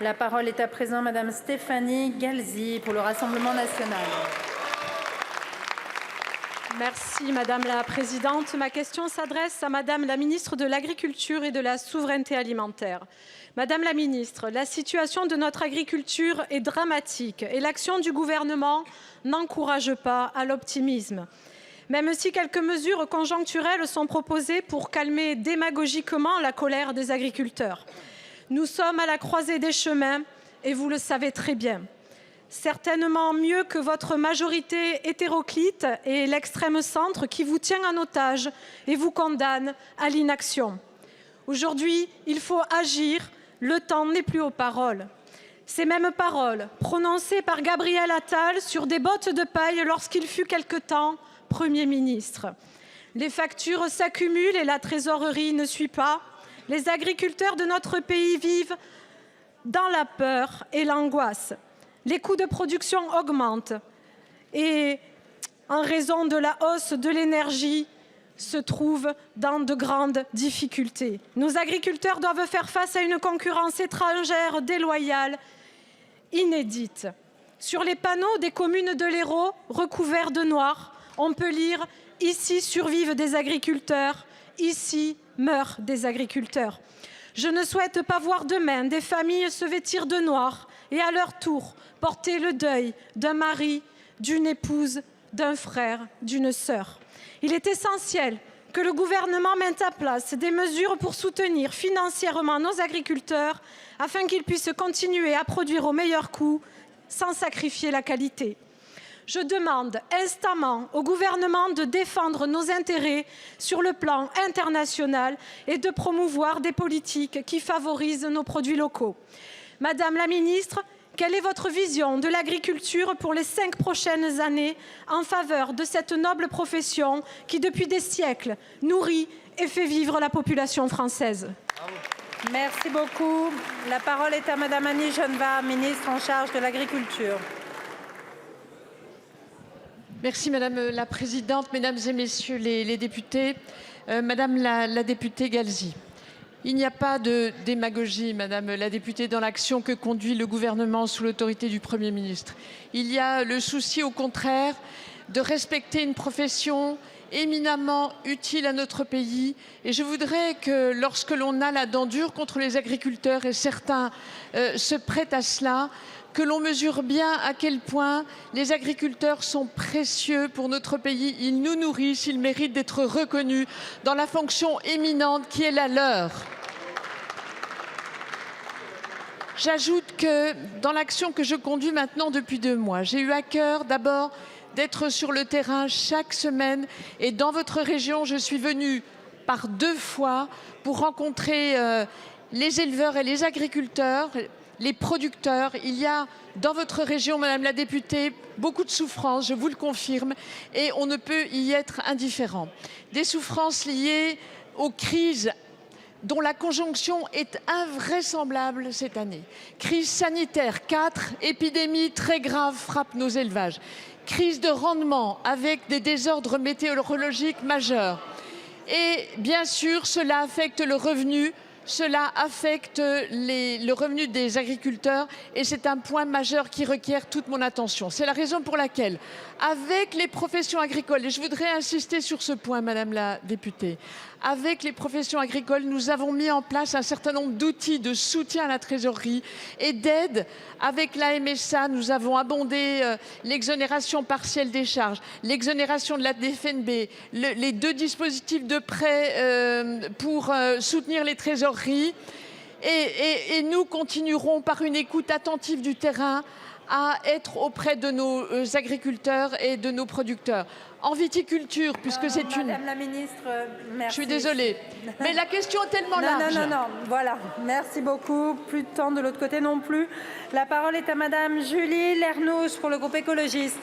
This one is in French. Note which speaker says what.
Speaker 1: La parole est à présent Madame Stéphanie Galzi pour le Rassemblement national.
Speaker 2: Merci Madame la Présidente. Ma question s'adresse à Madame la Ministre de l'Agriculture et de la Souveraineté alimentaire. Madame la Ministre, la situation de notre agriculture est dramatique et l'action du gouvernement n'encourage pas à l'optimisme. Même si quelques mesures conjoncturelles sont proposées pour calmer démagogiquement la colère des agriculteurs. Nous sommes à la croisée des chemins et vous le savez très bien. Certainement mieux que votre majorité hétéroclite et l'extrême centre qui vous tient en otage et vous condamne à l'inaction. Aujourd'hui, il faut agir, le temps n'est plus aux paroles. Ces mêmes paroles, prononcées par Gabriel Attal sur des bottes de paille lorsqu'il fut quelque temps Premier ministre. Les factures s'accumulent et la trésorerie ne suit pas. Les agriculteurs de notre pays vivent dans la peur et l'angoisse. Les coûts de production augmentent et, en raison de la hausse de l'énergie, se trouvent dans de grandes difficultés. Nos agriculteurs doivent faire face à une concurrence étrangère déloyale, inédite. Sur les panneaux des communes de l'Hérault, recouverts de noir, on peut lire « Ici survivent des agriculteurs, ici meurent des agriculteurs ». Je ne souhaite pas voir demain des familles se vêtir de noir et à leur tour porter le deuil d'un mari, d'une épouse, d'un frère, d'une sœur. Il est essentiel que le gouvernement mette en place des mesures pour soutenir financièrement nos agriculteurs afin qu'ils puissent continuer à produire au meilleur coût sans sacrifier la qualité. Je demande instamment au gouvernement de défendre nos intérêts sur le plan international et de promouvoir des politiques qui favorisent nos produits locaux. Madame la ministre, quelle est votre vision de l'agriculture pour les 5 prochaines années en faveur de cette noble profession qui, depuis des siècles, nourrit et fait vivre la population française?
Speaker 1: Merci beaucoup. La parole est à Madame Annie Genevard, ministre en charge de l'Agriculture.
Speaker 3: Merci Madame la Présidente, Mesdames et Messieurs les députés. Madame la députée Galzi, il n'y a pas de démagogie, Madame la députée, dans l'action que conduit le gouvernement sous l'autorité du Premier ministre. Il y a le souci, au contraire, de respecter une profession éminemment utile à notre pays. Et je voudrais que lorsque l'on a la dent dure contre les agriculteurs, et certains se prêtent à cela, que l'on mesure bien à quel point les agriculteurs sont précieux pour notre pays. Ils nous nourrissent, ils méritent d'être reconnus dans la fonction éminente qui est la leur. J'ajoute que dans l'action que je conduis maintenant depuis 2 mois, j'ai eu à cœur d'abord d'être sur le terrain chaque semaine. Et dans votre région, je suis venue par 2 fois pour rencontrer les éleveurs et les agriculteurs, les producteurs. Il y a dans votre région, Madame la députée, beaucoup de souffrances, je vous le confirme, et on ne peut y être indifférent. Des souffrances liées aux crises dont la conjonction est invraisemblable cette année. Crise sanitaire, 4 épidémies très graves frappent nos élevages. Crise de rendement avec des désordres météorologiques majeurs. Et bien sûr, cela affecte le revenu. Cela affecte le revenu des agriculteurs et c'est un point majeur qui requiert toute mon attention. C'est la raison pour laquelle, avec les professions agricoles, et je voudrais insister sur ce point, Madame la députée, avec les professions agricoles, nous avons mis en place un certain nombre d'outils de soutien à la trésorerie et d'aide. Avec la MSA, nous avons abondé l'exonération partielle des charges, l'exonération de la DFNB, les 2 dispositifs de prêt pour soutenir les trésoreries. Et nous continuerons par une écoute attentive du terrain à être auprès de nos agriculteurs et de nos producteurs. En viticulture, puisque c'est une...
Speaker 1: Madame la ministre, merci.
Speaker 3: Je suis désolée, mais la question est tellement large.
Speaker 1: Non, voilà, merci beaucoup. Plus de temps de l'autre côté non plus. La parole est à Madame Julie Lernouche pour le groupe écologiste.